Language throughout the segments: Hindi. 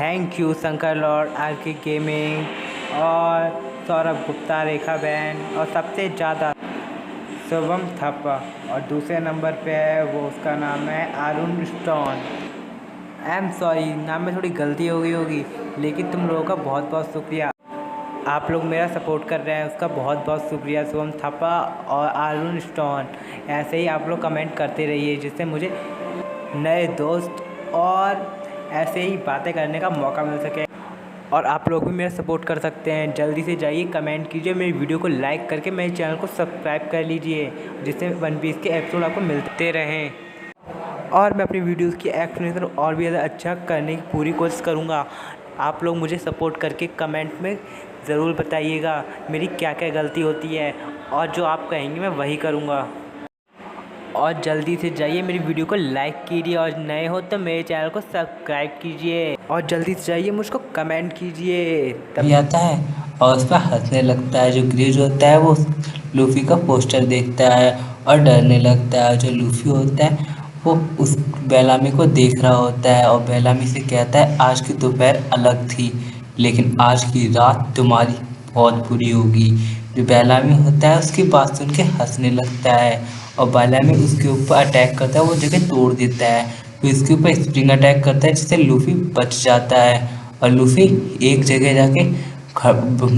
Thank you Shankar Lord, RK Gaming और सौरभ गुप्ता, रेखा बहन और सबसे ज़्यादा शुभम थापा। और दूसरे नंबर पे है वो, उसका नाम है Arun stone. I am sorry, नाम में थोड़ी गलती हो गई होगी, लेकिन तुम लोगों का बहुत बहुत शुक्रिया। आप लोग मेरा सपोर्ट कर रहे हैं, उसका बहुत बहुत शुक्रिया शुभम थापा और अरुण स्टोन। ऐसे ही आप लोग कमेंट करते रहिए, जिससे मुझे नए दोस्त और ऐसे ही बातें करने का मौका मिल सके। और आप लोग भी मेरा सपोर्ट कर सकते हैं। जल्दी से जाइए, कमेंट कीजिए, मेरी वीडियो को लाइक करके मेरे चैनल को सब्सक्राइब कर लीजिए, जिससे वन पीस के एपिसोड आपको मिलते रहें। और मैं अपनी वीडियोस की एक्सप्लेनेशन और भी ज़्यादा अच्छा करने की पूरी कोशिश करूँगा। आप लोग मुझे सपोर्ट करके कमेंट में ज़रूर बताइएगा मेरी क्या क्या गलती होती है, और जो आप कहेंगे मैं वही करूँगा। और जल्दी से जाइए, मेरी वीडियो को लाइक कीजिए, और नए हो तो मेरे चैनल को सब्सक्राइब कीजिए, और जल्दी से जाइए मुझको कमेंट कीजिए। तभी आता है और उस पर हंसने लगता है। जो ग्रीज होता है वो लूफी का पोस्टर देखता है और डरने लगता है। जो लूफी होता है वो उस बेलामी को देख रहा होता है और बेलामी से कहता है, आज की दोपहर अलग थी, लेकिन आज की रात तुम्हारी बहुत बुरी होगी। जो बेलामी होता है उसकी बात सुन के हंसने लगता है और बेलामी उसके ऊपर अटैक करता है, वो जगह तोड़ देता है। फिर इसके ऊपर स्प्रिंग अटैक करता है, जिससे लूफी बच जाता है और लूफी एक जगह जाके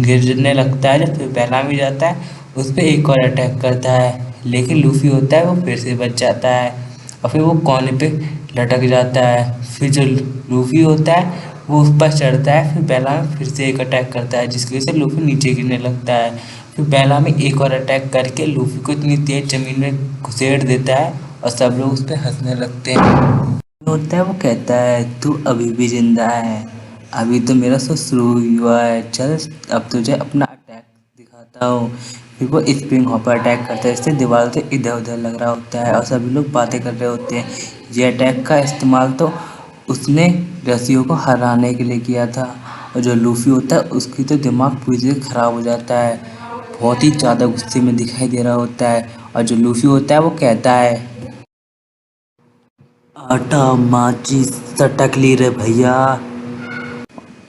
गिरने लगता है। जब फिर बेलामी जाता है उस पर एक और अटैक करता है, लेकिन लूफी होता है वो फिर से बच जाता है और फिर वो कोने पे लटक जाता है। फिर जो लूफी होता है वो उस पर चढ़ता है, फिर बेलामी फिर से एक अटैक करता है, जिसकी वजह से लूफी नीचे गिरने लगता है। फिर बेलामी एक और अटैक करके लूफी को इतनी तेज जमीन में घुसेड़ देता है और सब लोग उस पर हंसने लगते हैं। होता है वो कहता है, तू अभी भी जिंदा है, अभी तो मेरा शो शुरू हुआ है, चल अब तुझे अपना अटैक दिखाता हूँ। फिर वो स्प्रिंग हॉपर अटैक करता है, इससे दीवार से इधर उधर लग रहा होता है और सभी लोग बातें कर रहे होते हैं। ये अटैक का इस्तेमाल तो उसने रस्सियों को हराने के लिए किया था। और जो लूफी होता है उसकी तो दिमाग पूरी तरह खराब हो जाता है, बहुत ही ज़्यादा गुस्से में दिखाई दे रहा होता है। और जो लूफी होता है वो कहता है, आटा माचिस सटक ली रे भैया।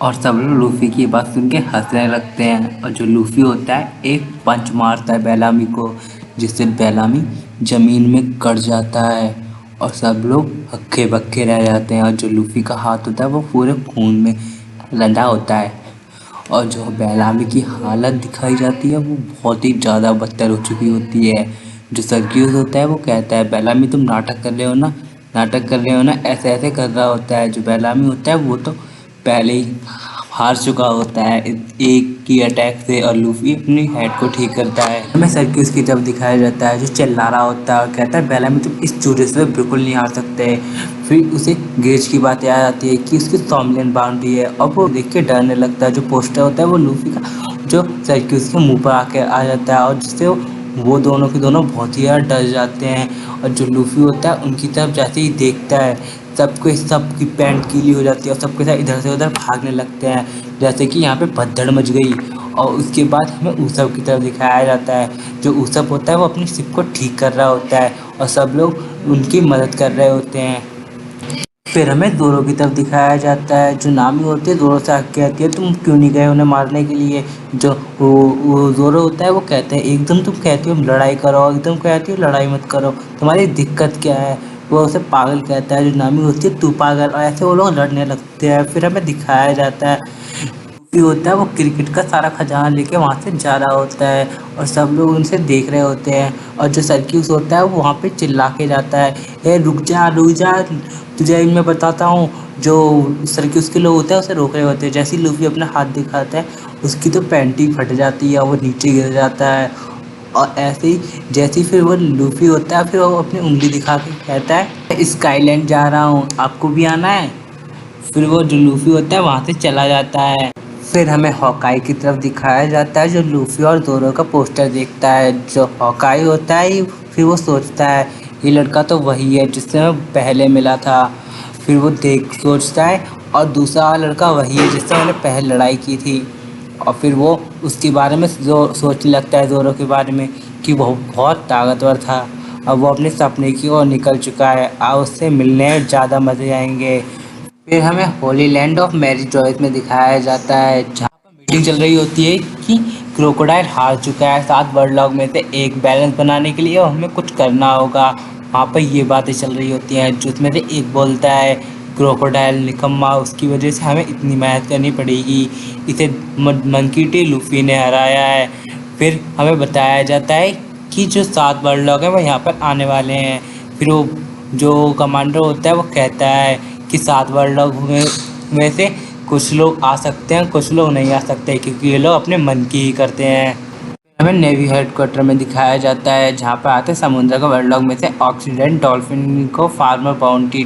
और सब लोग लूफी की बात सुन के हंसने लगते हैं और जो लूफी होता है एक पंच मारता है बेलामी को, जिससे बेलामी जमीन में गड़ जाता है और सब लोग हक्के बक्के रह जाते हैं। और जो लूफी का हाथ होता है वो पूरे खून में रंधा होता है और जो बेलामी की हालत दिखाई जाती है वो बहुत ही ज़्यादा बदतर हो चुकी होती है। जो सर्गियोस होता है वो कहता है, बेलामी तुम नाटक कर रहे हो ना, नाटक कर रहे हो ना, ऐसे ऐसे कर रहा होता है। जो बेलामी होता है वो तो पहले ही हार चुका होता है एक की अटैक से और लूफी अपनी हेड को ठीक करता है। हमें सर्किस की जब दिखाया जाता है जो चिल्ला रहा होता है और कहता है, बेलामी तुम इस चूजे से बिल्कुल नहीं हार सकते। फिर उसे गेज की बात याद आती है कि उसकी सॉम्बलियन बाउंड्री है और वो देख के डरने लगता है। जो पोस्टर होता है वो लूफी का जो सर्किस के मुंह पर आके आ जाता है और जिससे वो दोनों के दोनों बहुत ही ज़्यादा डर जाते हैं। और जो लूफी होता है उनकी तरफ जैसे ही देखता है सबकी पैंट गीली हो जाती है और सबके साथ इधर से उधर भागने लगते हैं, जैसे कि यहाँ पे भगदड़ मच गई। और उसके बाद हमें ऊसब की तरफ दिखाया जाता है। जो ऊसब होता है वो अपनी शिप को ठीक कर रहा होता है और सब लोग उनकी मदद कर रहे होते हैं। फिर हमें जोरो की तरफ दिखाया जाता है। जो नामी होती है जोरो से आके कहती है, तुम क्यों नहीं गए उन्हें मारने के लिए। जो वो जोरो होता है वो कहते हैं, एकदम तुम कहती हो लड़ाई करो, एकदम कहती हो लड़ाई मत करो, तुम्हारी दिक्कत क्या है। वो उसे पागल कहता है। जो नामी होती है तू पागल, और ऐसे वो लोग लड़ने लगते हैं। फिर हमें दिखाया जाता है भी होता है वो क्रिकेट का सारा खजाना लेके वहाँ से जा रहा होता है और सब लोग उनसे देख रहे होते हैं। और जो सर्किस होता है वो वहाँ पे चिल्ला के जाता है, ए रुक जा रुक जा, तुझे मैं बताता हूँ। जो सर्किस के लोग होते हैं उसे रोक रहे होते हैं। जैसे ही लूफी अपना हाथ दिखाता है उसकी तो पैंट ही फट जाती है, वो नीचे गिर जाता है। और ऐसे ही जैसे ही फिर वो लूफी होता है फिर वो अपनी उंगली दिखा के कहता है, स्काईलैंड जा रहा हूँ, आपको भी आना है। फिर वो जो लूफी होता है वहाँ से चला जाता है। फिर हमें हॉकाई की तरफ दिखाया जाता है। जो लूफी और जोरो का पोस्टर देखता है, जो हॉकाई होता है फिर वो सोचता है ये लड़का तो वही है जिससे मैं पहले मिला था। फिर वो देख सोचता है और दूसरा लड़का वही है जिससे मैंने पहले लड़ाई की थी। और फिर वो उसके बारे में जो सोचने लगता है जोरो के बारे में कि वो बहुत ताकतवर था। अब वो अपने सपने की ओर निकल चुका है, अब उससे मिलने ज़्यादा मज़े आएंगे। फिर हमें holy land of Mary Joyce में दिखाया जाता है, जहाँ पर मीटिंग चल रही होती है कि क्रोकोडाइल हार चुका है 7 वर्डलॉग में से एक बैलेंस बनाने के लिए और हमें कुछ करना होगा। वहाँ पर ये बातें चल रही होती हैं, जिसमें से एक बोलता है क्रोकोडाइल निकम्मा, उसकी वजह से हमें इतनी मेहनत करनी पड़ेगी, इसे मंकी टी लूफी ने हराया है। फिर हमें बताया जाता है कि जो 7 वर्डलॉग हैं वो यहाँ पर आने वाले हैं। फिर वो जो कमांडर होता है वो कहता है कि 7 वर्डलॉग में से कुछ लोग आ सकते हैं, कुछ लोग नहीं आ सकते, क्योंकि ये लोग अपने मन की ही करते हैं। हमें नेवी हेडक्वार्टर में दिखाया जाता है, जहाँ पर आते हैं समुद्र का वर्डलॉग में से ऑक्सीडेंट डॉल्फिन को फार्मर बाउंटी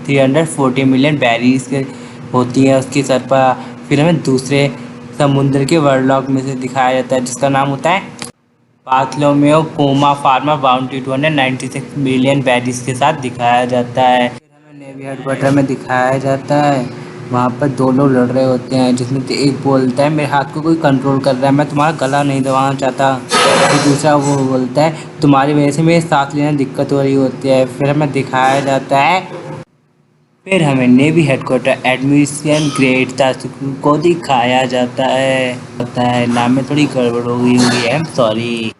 340 मिलियन बैरीज के होती है उसके सर पर। फिर हमें दूसरे समुद्र के वर्डलॉग में से दिखाया जाता है, जिसका नाम होता है Bartolomeo comma former bounty 296 million berries के साथ दिखाया जाता है। फिर हमें नेवी हेडक्वार्टर में दिखाया जाता है, वहाँ पर 2 लोग लड़ रहे होते हैं, जिसमें से एक बोलता है मेरे हाथ को कोई कंट्रोल कर रहा है, मैं तुम्हारा गला नहीं दबाना चाहता। फिर दूसरा वो बोलता है तुम्हारी वजह से मेरे सांस लेने में दिक्कत हो रही होती है। फिर हमें दिखाया जाता है, फिर हमें navy headquarter admiral great Tasuku को दिखाया जाता है। पता है नाम में थोड़ी गड़बड़ हो गई होगी, आई एम सॉरी।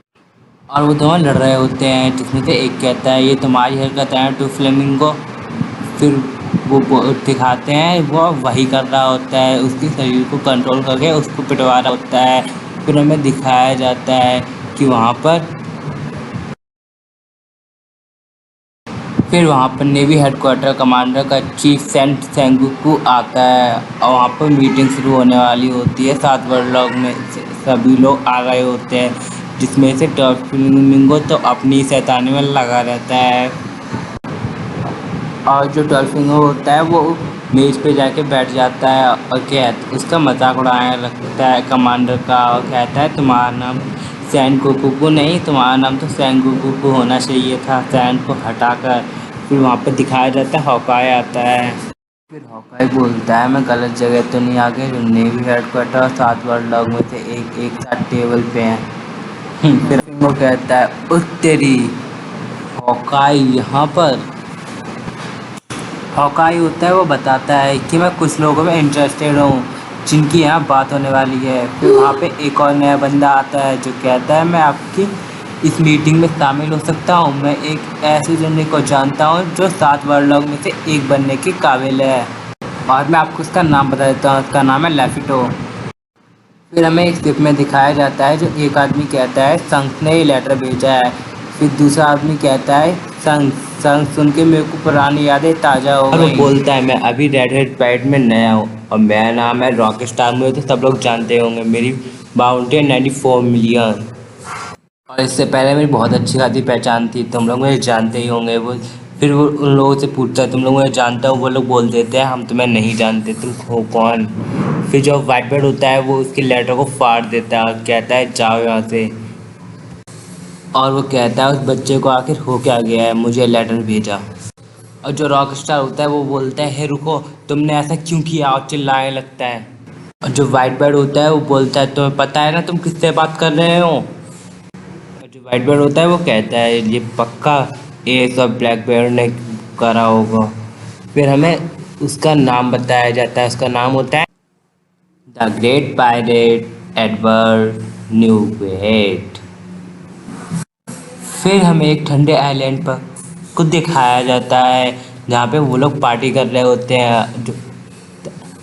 और वो दोनों लड़ रहे होते हैं, जिसमें से एक कहता है ये तुम्हारी हरकत है टू फ्लेमिंगो। फिर वो दिखाते हैं वो वही कर रहा होता है, उसके शरीर को कंट्रोल करके उसको पिटवा रहा होता है। फिर हमें दिखाया जाता है कि वहाँ पर नेवी हेडक्वार्टर कमांडर का चीफ सेंगुकू आता है और वहाँ पर मीटिंग शुरू होने वाली होती है। 7 वर्डलॉग में से सभी लोग आ गए होते हैं, जिसमें से डॉल्फिनिंगो तो अपनी शैतानी में लगा रहता है और जो डॉल्फिनिंगो होता है वो मेज पे जाके बैठ जाता है और उसका मजाक उड़ाने लगता है कमांडर का और कहता है तुम्हारा नाम सैनगोकू नहीं, तुम्हारा नाम तो सैनगोकू होना चाहिए था, सैन को हटाकर। फिर वहाँ पर दिखाया जाता है हॉकाई आता है। फिर हॉकाई बोलता है मैं गलत जगह तो नहीं आ गया, जो नेवी हेडक्वार्टर और 7 वर्डलॉग में से एक साथ टेबल पे हैं। फिर वो कहता है उत्तरी हॉकाई यहाँ पर। हॉकाई होता है वो बताता है कि मैं कुछ लोगों में इंटरेस्टेड हूँ जिनकी यहाँ बात होने वाली है। फिर वहाँ पे एक और नया बंदा आता है जो कहता है मैं आपकी इस मीटिंग में शामिल हो सकता हूँ, मैं एक ऐसे जने को जानता हूँ जो 7 वर्डलॉग में से एक बनने के काबिल है और मैं आपको उसका नाम बता देता हूँ, उसका नाम है लेफिटो। फिर हमें एक स्क्रिप्ट में दिखाया जाता है जो एक आदमी कहता है संक ने ये लेटर भेजा है। फिर दूसरा आदमी कहता है संग सुन के मेरे को पुरानी यादें ताज़ा हो गई। बोलता है मैं अभी रेड हेड पैड में नया हूँ और मेरा नाम है रॉक स्टार, मुझे तो सब लोग जानते होंगे, मेरी बाउंटी है 94 मिलियन और इससे पहले मेरी बहुत अच्छी खासी पहचान थी, तुम लोग मुझे जानते ही होंगे। फिर वो उन लोगों से पूछता है तुम लोग मुझे जानते हो, वो लोग बोल देते हैं हम तुम्हें नहीं जानते, तुम हो कौन। फिर जो वाइट बर्ड होता है वो उसके लेटर को फाड़ देता है और कहता है जाओ यहाँ से, और वो कहता है उस बच्चे को आखिर हो क्या गया है, मुझे लेटर भेजा। और जो रॉक स्टार होता है वो बोलता है हे रुको तुमने ऐसा क्यों किया, और चिल्लाने लगता है। और जो वाइट बर्ड होता है वो बोलता है तुम्हें पता है ना तुम किससे बात कर रहे हो। और जो वाइट बर्ड होता है वो कहता है ये पक्का ये सब ब्लैक बर्ड ने करा होगा। फिर हमें उसका नाम बताया जाता है, उसका नाम होता है द ग्रेट पायरेट एडवर्ड न्यूवेट। फिर हमें एक ठंडे आइलैंड पर को दिखाया जाता है जहाँ पे वो लोग पार्टी कर रहे होते हैं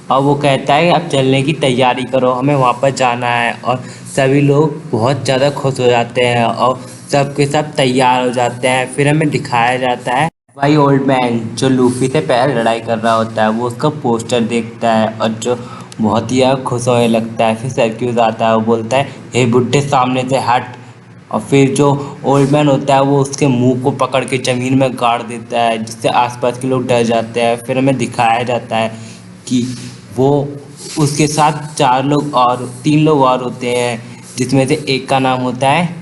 और वो कहता है अब चलने की तैयारी करो, हमें वहाँ पर जाना है। और सभी लोग बहुत ज़्यादा खुश हो जाते हैं और सब के सब तैयार हो जाते हैं। फिर हमें दिखाया जाता है भाई ओल्ड मैन जो लूफी से पहले लड़ाई कर रहा होता है, वो उसका पोस्टर देखता है और जो बहुत ही खुश होने लगता है। फिर सर्क्यूज आता है, वो बोलता है हे बुड्ढे सामने से हट, और फिर जो ओल्ड मैन होता है वो उसके मुंह को पकड़ के ज़मीन में गाड़ देता है, जिससे आसपास के लोग डर जाते हैं। फिर हमें दिखाया जाता है कि वो उसके साथ 3 लोग और होते हैं, जिसमें से एक का नाम होता है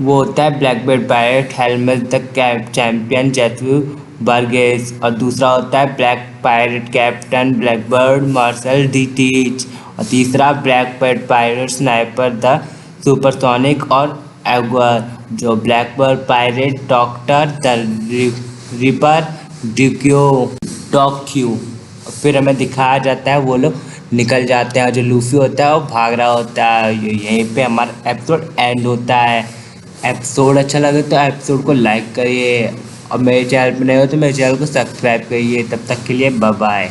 वो होता है Blackbeard pirate helmet the champion Jesus Burgess, और दूसरा होता है black pirate captain Blackbeard Marshall D Teach, और तीसरा Blackbeard pirate sniper the supersonic और एगवर, जो Blackbeard pirate doctor the reaper Doc Q. फिर हमें दिखाया जाता है वो लोग निकल जाते हैं और जो लूफी होता है वो भाग रहा होता है। यहीं पे हमारा एपिसोड एंड होता है। एपिसोड अच्छा लगे तो एपिसोड को लाइक करिए और मेरे चैनल पर नए हो तो मेरे चैनल को सब्सक्राइब करिए। तब तक के लिए बाय बाय।